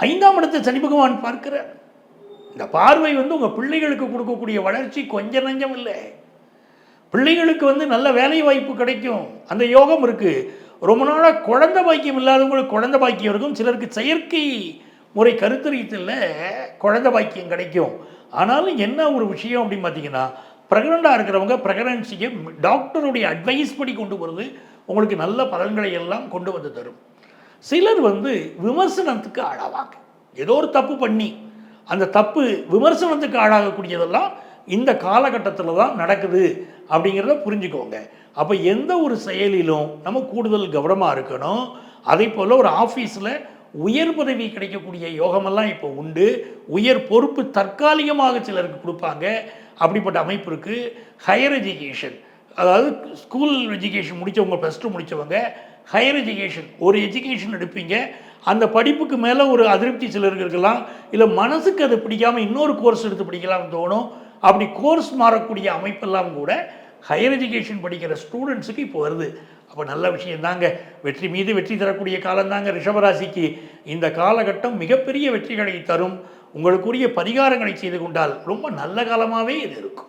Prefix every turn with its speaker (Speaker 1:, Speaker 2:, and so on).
Speaker 1: 5ஆம் இடத்தை சனி பகவான் பார்க்கிறார். இந்த பார்வை உங்கள் பிள்ளைகளுக்கு கொடுக்கக்கூடிய வளர்ச்சி கொஞ்சம் நஞ்சம் இல்லை. பிள்ளைகளுக்கு நல்ல வேலை வாய்ப்பு கிடைக்கும், அந்த யோகம் இருக்குது. ரொம்ப நாளாக குழந்தை பாக்கியம் இல்லாதவங்களுக்கு குழந்தை பாக்கியம் இருக்கும். சிலருக்கு செயற்கை முறை கருத்தரித்தல குழந்தை பாக்கியம் கிடைக்கும். ஆனாலும் என்ன ஒரு விஷயம் அப்படின்னு பார்த்தீங்கன்னா, ப்ரெக்னெண்ட்டாக இருக்கிறவங்க ப்ரெக்னன்சியை டாக்டருடைய அட்வைஸ் படி கொண்டு வருது உங்களுக்கு நல்ல பலன்களை எல்லாம் கொண்டு வந்து தரும். சிலர் விமர்சனத்துக்கு ஆளாவாங்க. ஏதோ ஒரு தப்பு பண்ணி அந்த தப்பு விமர்சனத்துக்கு ஆளாகக்கூடியதெல்லாம் இந்த காலகட்டத்தில் தான் நடக்குது அப்படிங்கிறத புரிஞ்சுக்கோங்க. அப்போ எந்த ஒரு செயலிலும் நம்ம கூடுதல் கவனமாக இருக்கணும். அதே போல் ஒரு ஆஃபீஸில் உயர் பதவி கிடைக்கக்கூடிய யோகமெல்லாம் இப்போ உண்டு. உயர் பொறுப்பு தற்காலிகமாக சிலருக்கு கொடுப்பாங்க, அப்படிப்பட்ட அமைப்பு இருக்குது. ஹையர் எஜுகேஷன், அதாவது ஸ்கூல் எஜுகேஷன் முடித்தவங்க, +2 முடித்தவங்க ஹையர் எஜுகேஷன் ஒரு எஜுகேஷன் எடுப்பீங்க. அந்த படிப்புக்கு மேலே ஒரு அதிருப்தி சிலருக்கு இருக்கலாம், இல்லை மனசுக்கு அது பிடிக்காமல் இன்னொரு கோர்ஸ் எடுத்து படிக்கலாம்னு தோணும். அப்படி கோர்ஸ் மாறக்கூடிய அமைப்பெல்லாம் கூட ஹையர் எஜுகேஷன் படிக்கிற ஸ்டூடெண்ட்ஸுக்கு இப்போ வருது. அப்போ நல்ல விஷயந்தாங்க. வெற்றி மீது வெற்றி தரக்கூடிய காலந்தாங்க ரிஷபராசிக்கு. இந்த காலகட்டம் மிகப்பெரிய வெற்றிகளை தரும். உங்களுக்குரிய பரிகாரங்களை செய்து கொண்டால் ரொம்ப நல்ல காலமாகவே இது இருக்கும்.